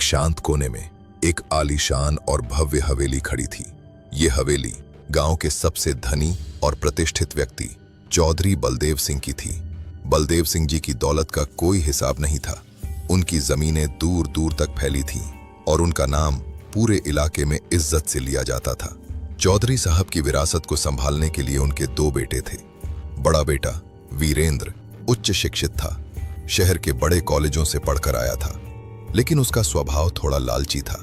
शांत कोने में एक आलीशान और भव्य हवेली खड़ी थी। ये हवेली गांव के सबसे धनी और प्रतिष्ठित व्यक्ति चौधरी बलदेव सिंह की थी। बलदेव सिंह जी की दौलत का कोई हिसाब नहीं था। उनकी जमीनें दूर दूर तक फैली थीं और उनका नाम पूरे इलाके में इज्जत से लिया जाता था। चौधरी साहब की विरासत को संभालने के लिए उनके दो बेटे थे। बड़ा बेटा वीरेंद्र उच्च शिक्षित था, शहर के बड़े कॉलेजों से पढ़कर आया था, लेकिन उसका स्वभाव थोड़ा लालची था।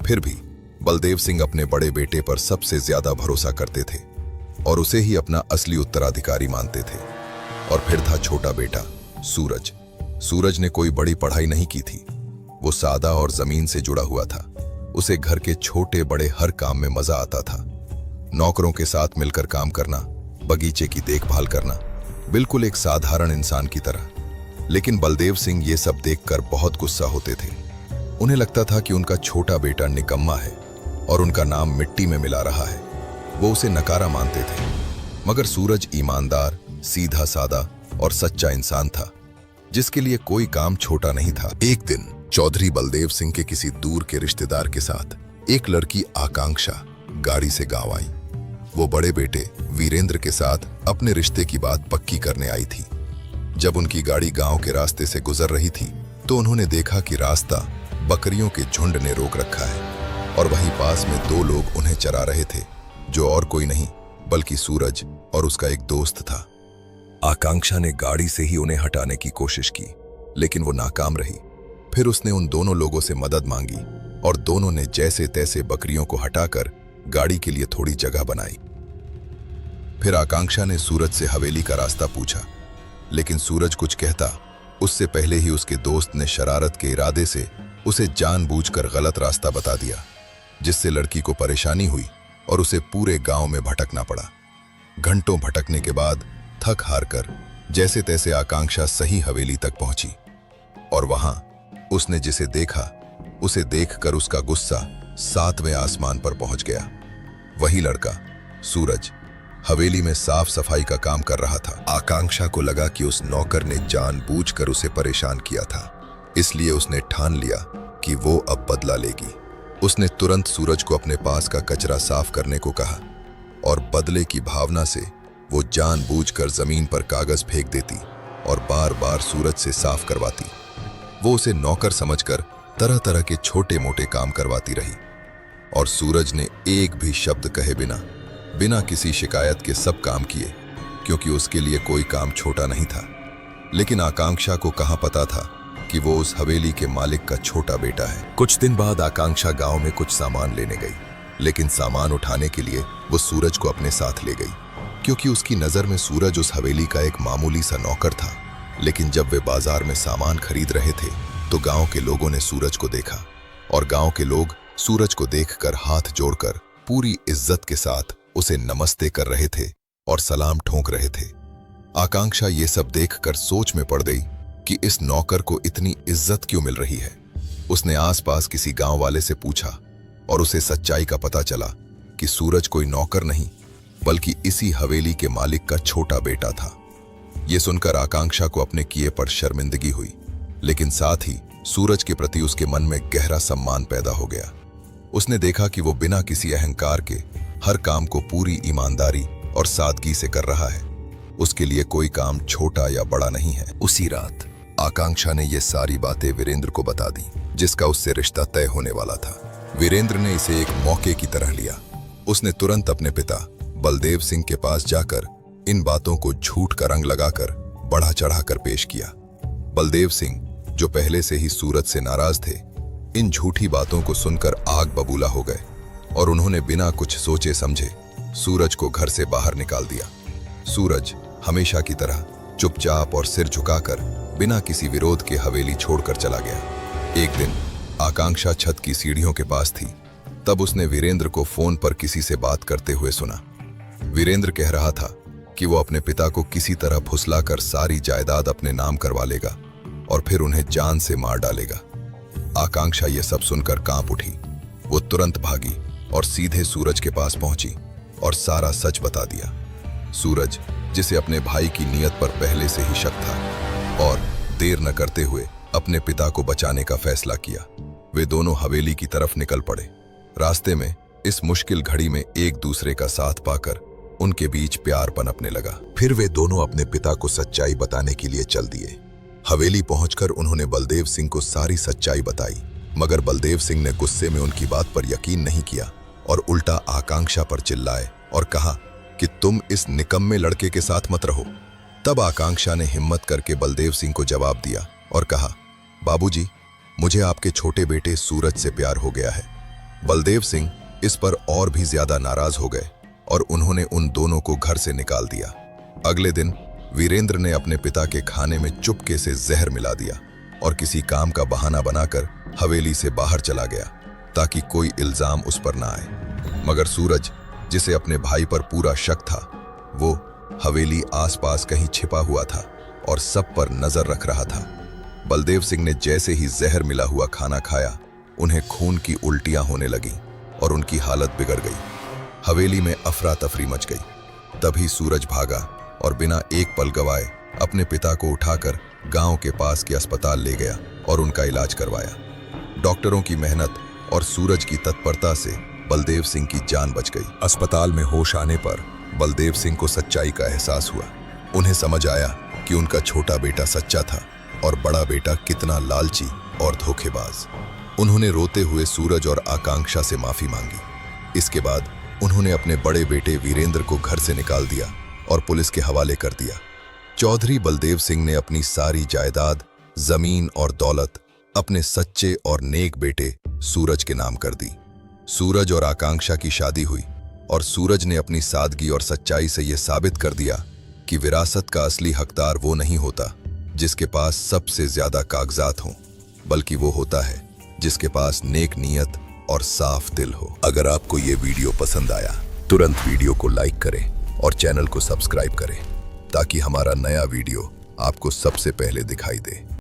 फिर भी बलदेव सिंह अपने बड़े बेटे पर सबसे ज्यादा भरोसा करते थे और उसे ही अपना असली उत्तराधिकारी मानते थे। और फिर था छोटा बेटा सूरज। सूरज ने कोई बड़ी पढ़ाई नहीं की थी। वो सादा और जमीन से जुड़ा हुआ था। उसे घर के छोटे बड़े हर काम में मजा आता था। नौकरों के साथ मिलकर काम करना, बगीचे की देखभाल करना, बिल्कुल एक साधारण इंसान की तरह। लेकिन बलदेव सिंह ये सब देखकर बहुत गुस्सा होते थे। उन्हें लगता था कि उनका छोटा बेटा निकम्मा है और उनका नाम मिट्टी में मिला रहा है। वो उसे नकारा मानते थे। मगर सूरज ईमानदार, सीधा सादा और सच्चा इंसान था, जिसके लिए कोई काम छोटा नहीं था। एक दिन चौधरी बलदेव सिंह के किसी दूर के रिश्तेदार के साथ एक लड़की आकांक्षा गाड़ी से गांव आई। वो बड़े बेटे वीरेंद्र के साथ अपने रिश्ते की बात पक्की करने आई थी। जब उनकी गाड़ी गांव के रास्ते से गुजर रही थी तो उन्होंने देखा कि रास्ता बकरियों के झुंड ने रोक रखा है और वहीं पास में दो लोग उन्हें चरा रहे थे, जो और कोई नहीं बल्कि सूरज और उसका एक दोस्त था। आकांक्षा ने गाड़ी से ही उन्हें हटाने की कोशिश की, लेकिन वो नाकाम रही। फिर उसने उन दोनों लोगों से मदद मांगी और दोनों ने जैसे तैसे बकरियों को हटाकर गाड़ी के लिए थोड़ी जगह बनाई। फिर आकांक्षा ने सूरज से हवेली का रास्ता पूछा, लेकिन सूरज कुछ कहता उससे पहले ही उसके दोस्त ने शरारत के इरादे से उसे जानबूझकर गलत रास्ता बता दिया, जिससे लड़की को परेशानी हुई और उसे पूरे गांव में भटकना पड़ा। घंटों भटकने के बाद थक हार कर जैसे तैसे आकांक्षा सही हवेली तक पहुंची और वहां उसने जिसे देखा उसे देखकर उसका गुस्सा 7वें आसमान पर पहुंच गया। वही लड़का सूरज हवेली में साफ सफाई का काम कर रहा था। आकांक्षा को लगा कि उस नौकर ने जानबूझकर उसे परेशान किया था, इसलिए उसने ठान लिया कि वो अब बदला लेगी। उसने तुरंत सूरज को अपने पास का कचरा साफ करने को कहा और बदले की भावना से वो जानबूझकर जमीन पर कागज फेंक देती और बार बार सूरज से साफ करवाती। वो उसे नौकर समझकर तरह तरह के छोटे मोटे काम करवाती रही और सूरज ने एक भी शब्द कहे बिना किसी शिकायत के सब काम किए, क्योंकि उसके लिए कोई काम छोटा नहीं था। लेकिन आकांक्षा को कहां पता था कि वो उस हवेली के मालिक का छोटा बेटा है। कुछ दिन बाद आकांक्षा गांव में कुछ सामान लेने गई, लेकिन सामान उठाने के लिए वो सूरज को अपने साथ ले गई, क्योंकि उसकी नजर में सूरज उस हवेली का एक मामूली सा नौकर था। लेकिन जब वे बाजार में सामान खरीद रहे थे तो गांव के लोगों ने सूरज को देखा और गांव के लोग सूरज को देखकर हाथ जोड़कर पूरी इज्जत के साथ उसे नमस्ते कर रहे थे और सलाम ठोंक रहे थे। आकांक्षा ये सब देखकर सोच में पड़ गई कि इस नौकर को इतनी इज्जत क्यों मिल रही है। उसने आसपास किसी गांव वाले से पूछा और उसे सच्चाई का पता चला कि सूरज कोई नौकर नहीं बल्कि इसी हवेली के मालिक का छोटा बेटा था। ये सुनकर आकांक्षा को अपने किए पर शर्मिंदगी हुई, लेकिन साथ ही सूरज के प्रति उसके मन में गहरा सम्मान पैदा हो गया। उसने देखा कि वो बिना किसी अहंकार के हर काम को पूरी ईमानदारी और सादगी से कर रहा है। उसके लिए कोई काम छोटा या बड़ा नहीं है। उसी रात आकांक्षा ने ये सारी बातें वीरेंद्र को बता दी, जिसका उससे रिश्ता तय होने वाला था। वीरेंद्र ने इसे एक मौके की तरह लिया। उसने तुरंत अपने पिता बलदेव सिंह के पास जाकर इन बातों को झूठ का रंग लगाकर बढ़ा चढ़ाकर पेश किया। बलदेव सिंह, जो पहले से ही सूरज से नाराज थे, इन झूठी बातों को सुनकर आग बबूला हो गए और उन्होंने बिना कुछ सोचे समझे सूरज को घर से बाहर निकाल दिया। सूरज हमेशा की तरह चुपचाप और सिर झुकाकर बिना किसी विरोध के हवेली छोड़कर चला गया। एक दिन आकांक्षा छत की सीढ़ियों के पास थी, तब उसने वीरेंद्र को फोन पर किसी से बात करते हुए सुना। वीरेंद्र कह रहा था कि वो अपने पिता को किसी तरह फुसलाकर सारी जायदाद अपने नाम करवा लेगा और फिर उन्हें जान से मार डालेगा। आकांक्षा ये सब सुनकर कांप उठी। वो तुरंत भागी और सीधे सूरज के पास पहुंची और सारा सच बता दिया। सूरज, जिसे अपने भाई की नीयत पर पहले से ही शक था, और देर न करते हुए अपने पिता को बचाने का फैसला किया। वे दोनों हवेली की तरफ निकल पड़े। रास्ते में इस मुश्किल घड़ी में एक दूसरे का साथ पाकर उनके बीच प्यार पनपने लगा। फिर वे दोनों अपने पिता को सच्चाई बताने के लिए चल दिए। हवेली पहुंचकर उन्होंने बलदेव सिंह को सारी सच्चाई बताई, मगर बलदेव सिंह ने गुस्से में उनकी बात पर यकीन नहीं किया और उल्टा आकांक्षा पर चिल्लाए और कहा कि तुम इस निकम्मे लड़के के साथ मत रहो। तब आकांक्षा ने हिम्मत करके बलदेव सिंह को जवाब दिया और कहा, बाबूजी, मुझे आपके छोटे बेटे सूरज से प्यार हो गया है। बलदेव सिंह इस पर और भी ज्यादा नाराज हो गए और उन्होंने उन दोनों को घर से निकाल दिया। अगले दिन वीरेंद्र ने अपने पिता के खाने में चुपके से जहर मिला दिया और किसी काम का बहाना बनाकर हवेली से बाहर चला गया ताकि कोई इल्जाम उस पर ना आए। मगर सूरज, जिसे अपने भाई पर पूरा शक था, वो हवेली आसपास कहीं छिपा हुआ था और सब पर नजर रख रहा था। बलदेव सिंह ने जैसे ही जहर मिला हुआ खाना खाया, उन्हें खून की उल्टियां होने लगी और उनकी हालत बिगड़ गई। हवेली में अफरा तफरी मच गई। तभी सूरज भागा और बिना एक पल गवाए अपने पिता को उठाकर गांव के पास के अस्पताल ले गया और उनका इलाज करवाया। डॉक्टरों की मेहनत और सूरज की तत्परता से बलदेव सिंह की जान बच गई। अस्पताल में होश आने पर बलदेव सिंह को सच्चाई का एहसास हुआ। उन्हें समझ आया कि उनका छोटा बेटा सच्चा था और बड़ा बेटा कितना लालची और धोखेबाज। उन्होंने रोते हुए सूरज और आकांक्षा से माफी मांगी। इसके बाद उन्होंने अपने बड़े बेटे वीरेंद्र को घर से निकाल दिया और पुलिस के हवाले कर दिया। चौधरी बलदेव सिंह ने अपनी सारी जायदाद, जमीन और दौलत अपने सच्चे और नेक बेटे सूरज के नाम कर दी। सूरज और आकांक्षा की शादी हुई और सूरज ने अपनी सादगी और सच्चाई से यह साबित कर दिया कि विरासत का असली हकदार वो नहीं होता जिसके पास सबसे ज्यादा कागजात हों, बल्कि वो होता है जिसके पास नेक नीयत और साफ दिल हो। अगर आपको ये वीडियो पसंद आया, तुरंत वीडियो को लाइक करें और चैनल को सब्सक्राइब करें ताकि हमारा नया वीडियो आपको सबसे पहले दिखाई दे।